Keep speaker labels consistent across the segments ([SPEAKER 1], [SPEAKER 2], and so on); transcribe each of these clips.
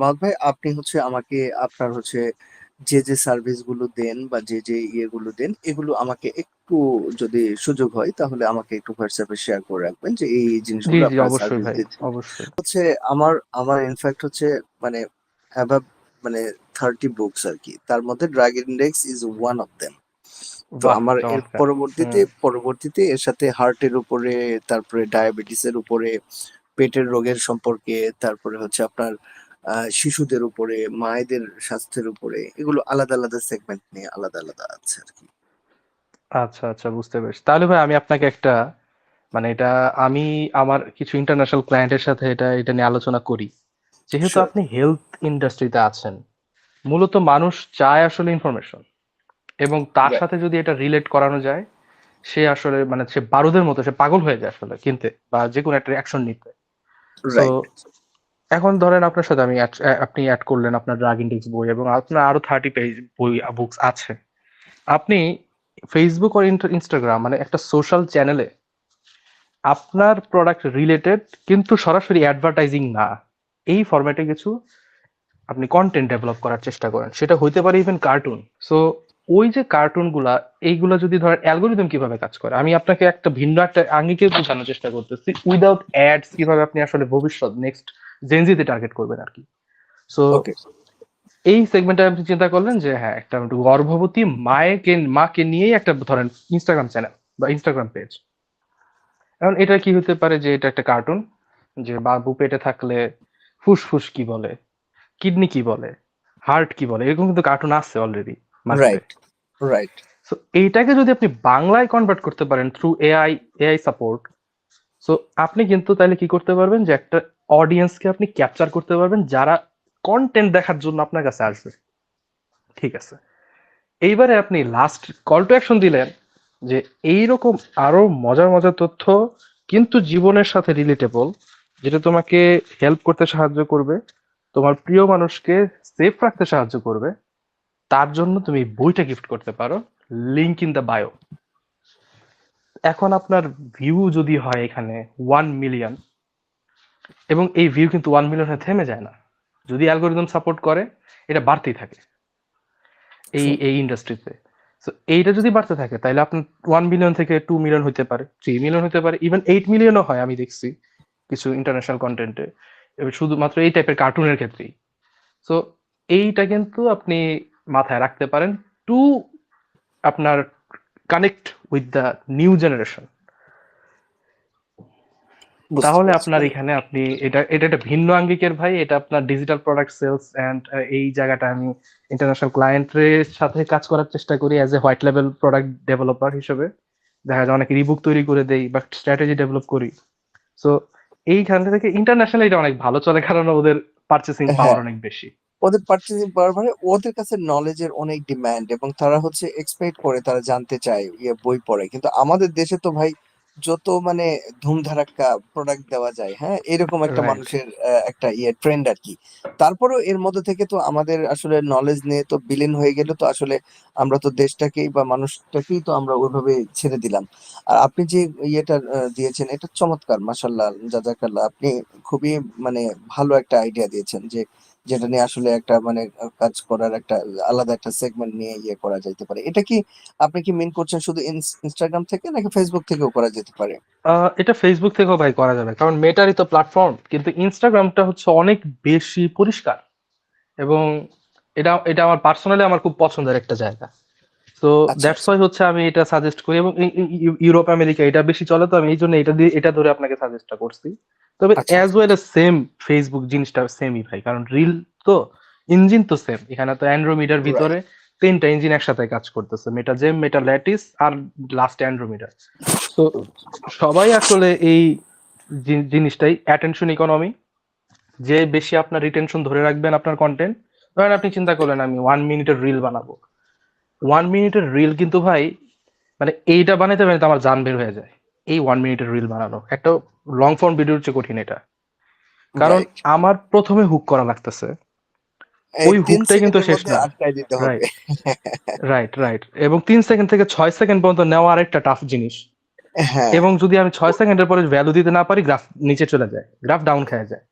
[SPEAKER 1] মাহমুদ ভাই, আপনি হচ্ছে আমাকে আপনার হচ্ছে যে সার্ভিস গুলো দেন বা যে ইয়েগুলো দেন, এগুলো আমাকে একটু, যদি সুযোগ হয় তাহলে আমাকে একটু হোয়াটসঅ্যাপে শেয়ার করে রাখবেন যে এই
[SPEAKER 2] জি
[SPEAKER 1] জিনিসগুলো
[SPEAKER 2] জি,
[SPEAKER 1] আপনার
[SPEAKER 2] অবশ্যই
[SPEAKER 1] সার্ভিস
[SPEAKER 2] ভাই,
[SPEAKER 1] দিচ্ছেন।
[SPEAKER 2] অবশ্যই।
[SPEAKER 1] হচ্ছে আমার আমার ইনফ্যাক্ট হচ্ছে মানে অ্যাবাভ মানে 30 বুকস আর কি, তার মধ্যে drug index is one of them. তো
[SPEAKER 2] বাহ,
[SPEAKER 1] আমার এর
[SPEAKER 2] চমৎকার।
[SPEAKER 1] পরবর্তীতে
[SPEAKER 2] হুম।
[SPEAKER 1] পরবর্তীতে এর সাথে হার্টের উপরে, তারপরে ডায়াবেটিসের উপরে, পেটের রোগের সম্পর্কে, তারপরে হচ্ছে আপনার শিশুদের উপরে, মায়েদের স্বাস্থ্যের উপরে, এগুলো আলাদা আলাদা সেগমেন্ট নিয়ে আলাদা আলাদা আছে আর কি।
[SPEAKER 2] আচ্ছা আচ্ছা, বুঝতে পেরেছি। তাহলে ভাই আমি আপনাকে একটা, মানে এটা আমি আমার কিছু ইন্টারন্যাশনাল ক্লায়েন্টের সাথে এটা এটা নিয়ে আলোচনা করি। যেহেতু
[SPEAKER 1] শিওর।
[SPEAKER 2] আপনি হেলথ ইন্ডাস্ট্রিতে আছেন, মূলত মানুষ চায় আসলে ইনফরমেশন, এবং তার
[SPEAKER 1] রাইট।
[SPEAKER 2] সাথে যদি এটা রিলেট করানো যায়, সে আসলে মানে সে বারুদের মতো সে পাগল হয়ে যায় আসলে কিনতে বা যে কোনো একটা অ্যাকশন নিতে। So
[SPEAKER 1] right.
[SPEAKER 2] এখন ধরেন আপনার সাথে আপনি অ্যাড করলেন আপনার ড্রাগ ইন্ডেক্স বই, এবং আপনার আরো 30 পেজ বই বুকস আছে। আপনি ফেসবুক ও ইনস্টাগ্রাম মানে একটা সোশ্যাল চ্যানেলে আপনার প্রোডাক্ট রিলেটেড, কিন্তু সরাসরি অ্যাডভার্টাইজিং না, এই ফরম্যাটে কিছু আপনি কন্টেন্ট ডেভেলপ করার চেষ্টা করেন। সেটা হইতে পারে ইভেন কার্টুন। সো ওই যে কার্টুন গুলা, এইগুলা যদি ধরেন অ্যালগোরিদম কিভাবে কাজ করে, আমি আপনাকে একটা ভিন্ন একটা আঙ্গিকে বোঝানোর চেষ্টা করতেছি, উইদাউট অ্যাডস কিভাবে আপনি আসলে ভবিষ্যৎ নেক্সট জেনজিতে টার্গেট করবেন আর কি। So
[SPEAKER 1] okay.
[SPEAKER 2] এই সেগমেন্টে আপনি চিন্তা করলেন যে হ্যাঁ, একটা গর্ভবতী মাকে নিয়েই একটা ধরেন ইনস্টাগ্রাম চ্যানেল বা ইনস্টাগ্রাম পেজ। এখন এটা কি হতে পারে যে এটা একটা কার্টুন, যে বাবু পেটে থাকলে ফুসফুস কি বলে, কিডনি কি বলে, হার্ট কি বলে, এরকম কিন্তু কার্টুন আছে অলরেডি মার্কেটে।
[SPEAKER 1] রাইট। রাইট।
[SPEAKER 2] সো এইটাকে যদি আপনি বাংলায় কনভার্ট করতে পারেন থ্রু এআই সাপোর্ট, সো আপনি কিন্তু তাহলে কি করতে পারবেন যে একটা অডিয়েন্সকে আপনি ক্যাপচার করতে পারবেন যারা কন্টেন্ট দেখার জন্য আপনার কাছে আসবে। ঠিক আছে, এইবারে আপনি লাস্ট কল টু অ্যাকশন দিলেন যে এইরকম আরো মজার মজার তথ্য, কিন্তু জীবনের সাথে রিলেটেবল, যেটা তোমাকে হেল্প করতে সাহায্য করবে, তোমার প্রিয় মানুষকে সেফ রাখতে সাহায্য করবে। তার জন্য তুমি বইটা গিফট করতে পারো, লিংক ইন দ্য বায়ো। এখন আপনার ভিউ যদি হয় এখানে 1 মিলিয়ন, এবং এই ভিউ কিন্তু 1 মিলিয়নে থেমে যায় না, যদি অ্যালগোরিদম সাপোর্ট করে এটা বাড়তেই থাকে এই
[SPEAKER 1] ট্রু।
[SPEAKER 2] এই ইন্ডাস্ট্রিতে। সো এইটা যদি বাড়তে থাকে তাহলে আপনার 1 মিলিয়ন থেকে 2 মিলিয়ন হতে পারে, 3 মিলিয়ন হতে পারে, ইভেন 8 মিলিয়নও হয় আমি দেখছি কিছু ইন্টারন্যাশনাল কন্টেন্টে, শুধুমাত্র এই টাইপের কার্টুনের ক্ষেত্রেই। সো এইটা কিন্তু আপনি মাথায় রাখতে পারেন টু আপনার connect with the new generation.
[SPEAKER 1] বুঝতে
[SPEAKER 2] তাহলে
[SPEAKER 1] পারছি
[SPEAKER 2] আপনার
[SPEAKER 1] ভাই।
[SPEAKER 2] এখানে আপনি এটা এটা একটা ভিন্ন আঙ্গিকের ভাই, এটা আপনার ডিজিটাল প্রোডাক্ট সেলস এন্ড এই জায়গাটা আমি ইন্টারন্যাশনাল ক্লায়েন্টের সাথে কাজ করার চেষ্টা করি as a white level product developer হিসেবে। দেখা যায় অনেক রিবুক তৈরি করে দেই বা স্ট্র্যাটেজি ডেভেলপ করি। সো এইখান থেকে ইন্টারন্যাশনাল এটা অনেক ভালো চলে, কারণ ওদের পারচেসিং পাওয়ার
[SPEAKER 1] হ্যাঁ,
[SPEAKER 2] অনেক বেশি।
[SPEAKER 1] ওদের পার্চেসিং পাওয়ার মানে ওদের কাছে নলেজের অনেক ডিমান্ড, এবং তারা হচ্ছে এক্সপেক্ট করে, তারা জানতে চায়, বই পড়ে। কিন্তু আমাদের দেশে তো ভাই যত মানে ধুমধারাক্কা প্রোডাক্ট দেওয়া যায়, হ্যাঁ, এরকম একটা
[SPEAKER 2] রাইট।
[SPEAKER 1] মানুষের একটা ট্রেন্ড আর কি। তারপরেও এর মধ্যে থেকে তো আমাদের আসলে নলেজ নিয়ে তো বিলীন হয়ে গেলে তো আসলে আমরা তো দেশটাকেই বা মানুষটাকেই তো আমরা ওইভাবে ছেড়ে দিলাম। আর আপনি যে ইয়েটা দিয়েছেন, এটা চমৎকার, মাশাল্লাহ, জাজাকাল্লাহ। আপনি খুবই মানে ভালো একটা আইডিয়া দিয়েছেন, যে যেটা নিয়ে আসলে একটা মানে কাজ করার একটা আলাদা একটা সেগমেন্ট নিয়ে করা যাইতে পারে। এটা কি আপনি কি মিন করছেন শুধু ইনস্টাগ্রাম থেকে, নাকি ফেসবুক থেকেও করা যেতে পারে?
[SPEAKER 2] এটা ফেসবুক থেকেও ভাই করা যাবে, কারণ মেটারই তো প্ল্যাটফর্ম, কিন্তু ইনস্টাগ্রামটা হচ্ছে অনেক বেশি পরিষ্কার, এবং এটা এটা আমার পার্সোনালি আমার খুব পছন্দের একটা জায়গা। তো
[SPEAKER 1] আচ্ছা
[SPEAKER 2] দ্যাটস
[SPEAKER 1] আচ্ছা।
[SPEAKER 2] ওয়াই হচ্ছে আমি এটা সাজেস্ট করি, এবং ইউরোপ আমেরিকা এটা বেশি চলে, তো আমি এই জন্য এটা দিয়ে এটা ধরে আপনাকে সাজেস্টটা করছি। তবে
[SPEAKER 1] আচ্ছা
[SPEAKER 2] অ্যাজ
[SPEAKER 1] আচ্ছা
[SPEAKER 2] ওয়েল
[SPEAKER 1] আচ্ছা।
[SPEAKER 2] এস সেম, ফেসবুক জিনিসটা সেমই ভাই, কারণ রিল তো ইঞ্জিন তো সেম, এখানে তো অ্যান্ড্রোমিটার ভিতরে
[SPEAKER 1] রাইট।
[SPEAKER 2] 3টা ইঞ্জিন একসাথে কাজ করতেছে, মেটা জেম, মেটা ল্যাটিস, আর লাস্ট অ্যান্ড্রোমিটার। তো সবাই আসলে এই জিনিসটাই অ্যাটেনশন ইকোনমি, যে বেশি আপনার রিটেনশন ধরে রাখবেন আপনার কন্টেন্ট। ধরেন আপনি চিন্তা করলেন আমি 1 মিনিটের রিল বানাবো, 1 মিনিটের রিল কিন্তু ভাই, মানে এইটা বানাইতে বানাইতে আমার জান বের হয়ে যায়। এই 1 মিনিটের রিল বানানো একটা লং ফর্ম ভিডিওর চেয়ে কঠিন এটা, কারণ
[SPEAKER 1] রাইট।
[SPEAKER 2] আমার প্রথমে হুক করা লাগতেছে,
[SPEAKER 1] এই
[SPEAKER 2] ওই
[SPEAKER 1] তিন
[SPEAKER 2] হুকটাই কিন্তু
[SPEAKER 1] সেকেন্ডের
[SPEAKER 2] শেষ
[SPEAKER 1] মধ্যে
[SPEAKER 2] না।
[SPEAKER 1] আটকায় দিতে হবে।
[SPEAKER 2] Right, right, right. এবং 3 সেকেন্ড থেকে 6 সেকেন্ড পর্যন্ত নেওয়া আরেকটা টাফ জিনিস।
[SPEAKER 1] হ্যাঁ।
[SPEAKER 2] এবং যদি আমি 6 সেকেন্ডের পরে ভ্যালু দিতে না পারি, গ্রাফ নিচে চলে যায়, গ্রাফ ডাউন খেয়ে যায়।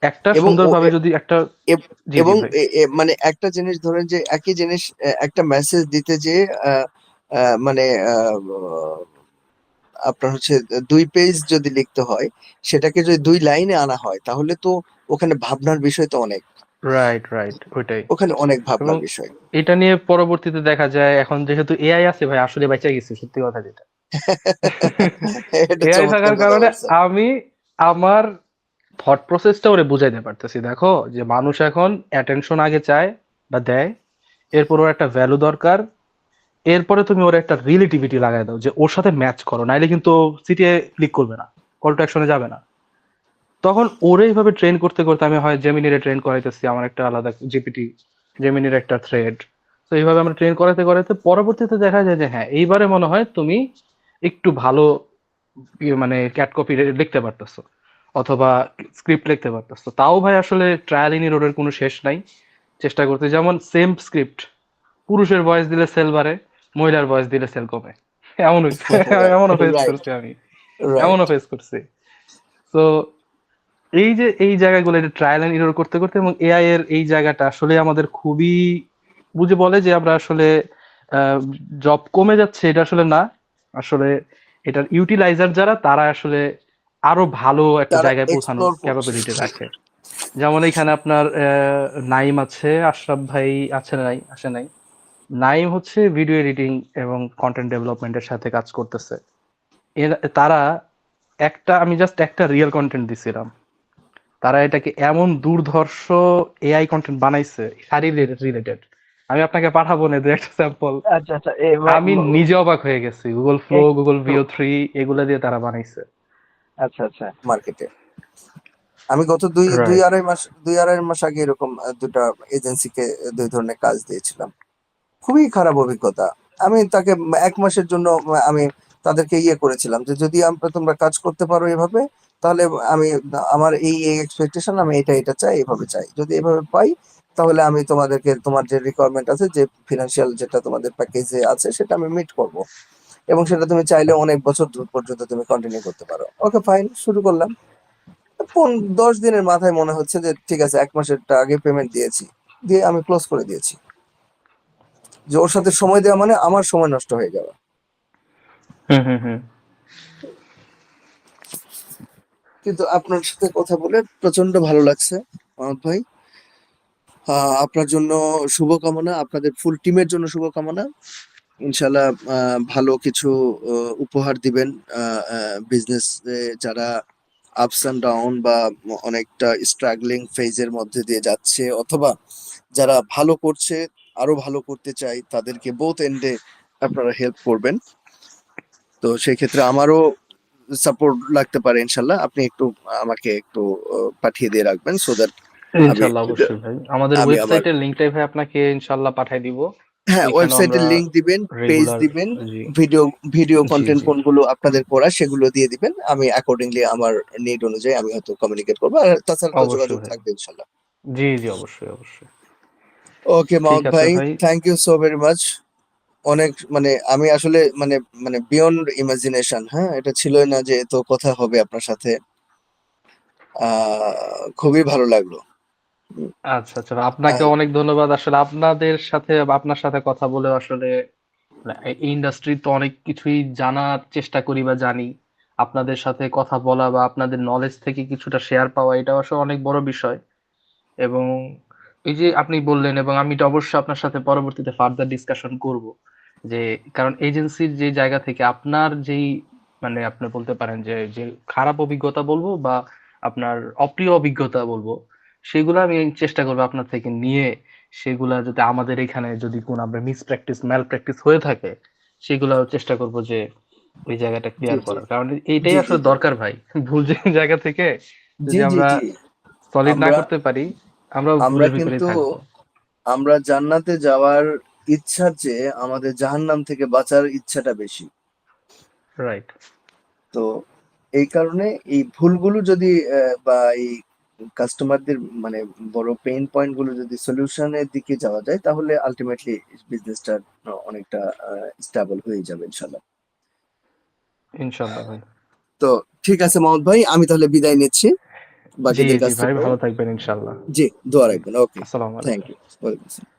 [SPEAKER 2] একটা
[SPEAKER 1] এবং
[SPEAKER 2] সুন্দরভাবে যদি একটা
[SPEAKER 1] এব-
[SPEAKER 2] জি জি
[SPEAKER 1] এবং
[SPEAKER 2] ভাই
[SPEAKER 1] মানে একটা জিনিস ধরেন যে একই জিনিস একটা মেসেজ দিতে যে মানে আপনার হচ্ছে 2 পেজ যদি লিখতে হয়, সেটাকে যদি 2 লাইনে আনা হয়, তাহলে তো ওখানে ভাবনার বিষয় তো অনেক।
[SPEAKER 2] রাইট রাইট ওইটাই
[SPEAKER 1] ওখানে অনেক
[SPEAKER 2] এবং
[SPEAKER 1] ভাবনার বিষয়।
[SPEAKER 2] এটা নিয়ে পরবর্তীতে দেখা যায় এখন যেহেতু এআই আছে ভাই আসলে বেঁচে গেছে সত্যি কথা যেটা
[SPEAKER 1] এটা
[SPEAKER 2] এআই
[SPEAKER 1] চমৎকার
[SPEAKER 2] থাকার
[SPEAKER 1] কথা
[SPEAKER 2] কারণে
[SPEAKER 1] বলছেন।
[SPEAKER 2] আমি আমার থট প্রসেসটা ওরে বুঝাইতে পারতেছি দেখো যে মানুষ এখন অ্যাটেনশন আগে চায় বা দেয় এরপর ওর একটা ভ্যালু দরকার এরপরে তুমি ওর একটা রিলেটিভিটি লাগাই দাও যে ওর সাথে ম্যাচ করো নাইলে কিন্তু সিটিএ ক্লিক করবে না কল টু অ্যাকশনে যাবে না তখন ওরে এইভাবে ট্রেন করতে করতে আমি হয় জেমিনিরে ট্রেন করাইতেছি আমার একটা আলাদা জিপিটি জেমিনির একটা থ্রেড তো এইভাবে আমরা ট্রেন করাতে করাতে পরবর্তীতে দেখা যায় যে হ্যাঁ এইবারে মনে হয় তুমি একটু ভালো মানে ক্যাট কপি লিখতে পারতেছো অথবা স্ক্রিপ্ট লিখতে পারতেছো তাও ভাই আসলে ট্রায়াল এন্ড এররের কোনো শেষ নাই চেষ্টা করতে যেমন সেম স্ক্রিপ্ট পুরুষের ভয়েস দিলে সেল বাড়ে মহিলার ভয়েস দিলে সেল কমে এমন হচ্ছে এমনও ফেস
[SPEAKER 1] রাইট,
[SPEAKER 2] করছি আমি
[SPEAKER 1] রাইট।
[SPEAKER 2] এমনও ফেস করছি তো এই যে এই জায়গাগুলো এটা ট্রায়াল এন্ড এরর করতে করতে এবং এআই এর এই জায়গাটা আসলে আমাদের খুবই বুঝে বলে যে আমরা আসলে জব কমে যাচ্ছে এটা আসলে না আসলে এটার ইউটিলাইজার যারা তারা আসলে আরো ভালো একটা
[SPEAKER 1] তারা
[SPEAKER 2] জায়গায় পৌঁছানোর
[SPEAKER 1] এক্সপ্লোর করছে।
[SPEAKER 2] ক্যাপাবিলিটি রাখে যেমন এখানে আপনার নাইম আছে আশরাফ ভাই আছে নাই আসে নাই নাইম হচ্ছে ভিডিও এডিটিং এবং কন্টেন্ট ডেভেলপমেন্টের সাথে কাজ করতেছে তারা আমি জাস্ট একটা রিয়েল কন্টেন্ট দিছিলাম তারা এটাকে এমন দুর্ধর্ষ এআই কন্টেন্ট বানাইছে শাড়ি রিলেটেড আমি আপনাকে পাঠাবো না দু একটা স্যাম্পল
[SPEAKER 1] আচ্ছা, আচ্ছা।
[SPEAKER 2] আমি নিজে অবাক হয়ে গেছি গুগল ফ্লো গুগল
[SPEAKER 1] একটু
[SPEAKER 2] ভিও 3 এগুলা দিয়ে তারা বানাইছে
[SPEAKER 1] আচ্ছা, আচ্ছা। মার্কেটে। আমি গত ২
[SPEAKER 2] রাইট
[SPEAKER 1] ২.৫ মাস আগে এরকম ২ টা এজেন্সিকে ২ ধরনের কাজ দিয়েছিলাম। খুবই খারাপ অভিজ্ঞতা। আমি তাকে ১ মাসের জন্য আমি তাদেরকে করেছিলাম যে, "যদি তোমরা কাজ করতে পারো এভাবে, তাহলে আমি আমার এই এক্সপেকটেশন, আমি এটা চাই, এভাবে চাই। যদি এভাবে পাই, তাহলে আমি তোমাদেরকে তোমার যে রিকোয়ারমেন্ট আছে, যে ফিন্যান্সিয়াল যেটা তোমাদের প্যাকেজে আছে, সেটা আমি মিট করব। এবং সেটা তুমি চাইলে অনেক বছর পর্যন্ত তুমি কন্টিনিউ করতে পারো।" ওকে, ফাইন, শুরু করলাম। ১০ দিনের মাথায় মনে হচ্ছে যে ঠিক আছে, ১ মাসেরটা আগে পেমেন্ট দিয়েছি। দিয়ে আমি ক্লোজ করে দিয়েছি। যে ওর সাথে সময় দেওয়া মানে আমার সময় নষ্ট হয়ে যাওয়া।
[SPEAKER 2] হুম হুম হুম
[SPEAKER 1] কিন্তু আপনার সাথে কথা বলে প্রচন্ড ভালো লাগছে, মাহমুদ ভাই। আপনার জন্য শুভকামনা, আপনাদের ফুল টিমের জন্য শুভকামনা। ইনশাল্লাহ ভালো কিছু উপহার দিবেন বিজনেস যারা আপস অ্যান্ড ডাউন বা অনেকটা স্ট্রাগলিং ফেজের মধ্যে দিয়ে যাচ্ছে, অথবা যারা ভালো করছে, আরো ভালো করতে চাই, তাদেরকে বোথ এন্ডে আপনারা হেল্প করবেন। তো সেই ক্ষেত্রে আমারও সাপোর্ট লাগতে পারে ইনশাল্লাহ। আপনি একটু আমাকে একটু পাঠিয়ে দিয়ে রাখবেন, সো দ্যাট আমি
[SPEAKER 2] ইনশাল্লাহ অবশ্যই ভাই আমাদের
[SPEAKER 1] আমি আমার
[SPEAKER 2] ওয়েবসাইটের লিংকটাই ভাই আপনাকে ইনশাল্লাহ পাঠাই দিব
[SPEAKER 1] হ্যাঁ,
[SPEAKER 2] ওইখানেও আমরা
[SPEAKER 1] ওয়েবসাইটের লিংক দিবেন, পেজ
[SPEAKER 2] রেগুলার
[SPEAKER 1] দিবেন,
[SPEAKER 2] জি
[SPEAKER 1] ভিডিও ভিডিও
[SPEAKER 2] জি
[SPEAKER 1] কন্টেন্ট
[SPEAKER 2] জি
[SPEAKER 1] কোনগুলো আপনাদের করা সেগুলো দিয়ে দিবেন। আমি অ্যাকর্ডিংলি আমার নিড অনুযায়ী আমি হয়তো কমিউনিকেট করবো। আর তাছাড়া তো
[SPEAKER 2] অবশ্যই
[SPEAKER 1] যোগাযোগ
[SPEAKER 2] ভাই
[SPEAKER 1] থাকবে ইনশাল্লাহ।
[SPEAKER 2] জি জি অবশ্যই অবশ্যই
[SPEAKER 1] ওকে
[SPEAKER 2] ঠিক
[SPEAKER 1] মাহমুদ
[SPEAKER 2] আছে
[SPEAKER 1] ভাই,
[SPEAKER 2] ভাই
[SPEAKER 1] thank you so very much. অনেক মানে আমি আসলে মানে বিয়ন্ড ইমাজিনেশন, হ্যাঁ, এটা ছিলই না যে এত কথা হবে আপনার সাথে। খুবই ভালো লাগলো। উম,
[SPEAKER 2] আচ্ছা আচ্ছা আপনাকে
[SPEAKER 1] আহ,
[SPEAKER 2] অনেক ধন্যবাদ আসলে আপনাদের সাথে আপনার সাথে কথা বলে আসলে এই ইন্ডাস্ট্রি তো অনেক কিছুই জানার চেষ্টা করি বা জানি আপনাদের সাথে কথা বলা বা আপনাদের নলেজ থেকে কিছুটা শেয়ার পাওয়া এটা আসলে অনেক বড় বিষয় এবং এই যে আপনি বললেন এবং আমি এটা অবশ্যই আপনার সাথে পরবর্তীতে ফার্দার ডিসকাশন করব যে কারণ এজেন্সির যে জায়গা থেকে আপনার যেই মানে আপনি বলতে পারেন যে যে খারাপ অভিজ্ঞতা বলবো বা আপনার অপ্রিয় অভিজ্ঞতা বলবো সেগুলো আমি চেষ্টা করবো আপনার থেকে নিয়ে সেগুলা যদি আমাদের এখানে যদি কোনো আমরা মিস প্র্যাকটিস ম্যাল প্র্যাকটিস হয়ে থাকে সেগুলো চেষ্টা করব যে ওই জায়গাটা
[SPEAKER 1] জি,
[SPEAKER 2] ক্লিয়ার
[SPEAKER 1] জি,
[SPEAKER 2] করার কারণ এইটাই
[SPEAKER 1] জি, জি,
[SPEAKER 2] আসলে
[SPEAKER 1] জি,
[SPEAKER 2] দরকার ভাই ভুল যে জায়গা থেকে
[SPEAKER 1] জি,
[SPEAKER 2] যদি
[SPEAKER 1] জি,
[SPEAKER 2] আমরা
[SPEAKER 1] জি।
[SPEAKER 2] সলিড না
[SPEAKER 1] আমরা
[SPEAKER 2] করতে পারি আমরা
[SPEAKER 1] আমরা
[SPEAKER 2] ভুলের ভিতরেই
[SPEAKER 1] কিন্তু
[SPEAKER 2] থাকবো
[SPEAKER 1] আমরা জান্নাতে যাওয়ার ইচ্ছার চেয়ে আমাদের জাহান্নাম থেকে বাঁচার ইচ্ছাটা বেশি।
[SPEAKER 2] রাইট
[SPEAKER 1] তো এই কারণে এই ভুলগুলো যদি বা এই কাস্টমারদের মানে বড় পেইন পয়েন্ট গুলো যদি সলিউশনের দিকে যাওয়া যায়, তাহলে আলটিমেটলি বিজনেসটা অনেকটা স্টেবল হয়ে যাবে ইনশাল্লাহ।
[SPEAKER 2] ইনশাল্লাহ ভাই
[SPEAKER 1] তো ঠিক আছে মাহমুদ ভাই, আমি তাহলে বিদায় নিচ্ছি। বাকিদের
[SPEAKER 2] জি
[SPEAKER 1] কাছ
[SPEAKER 2] ভাই,
[SPEAKER 1] থেকেও।
[SPEAKER 2] ভালো থাকবেন ইনশাল্লাহ।
[SPEAKER 1] জি, দোয়া রাখবেন। ওকে,
[SPEAKER 2] আসসালামু
[SPEAKER 1] থ্যাংক
[SPEAKER 2] আলাইকুম।
[SPEAKER 1] ইউ। ওয়েলকাম।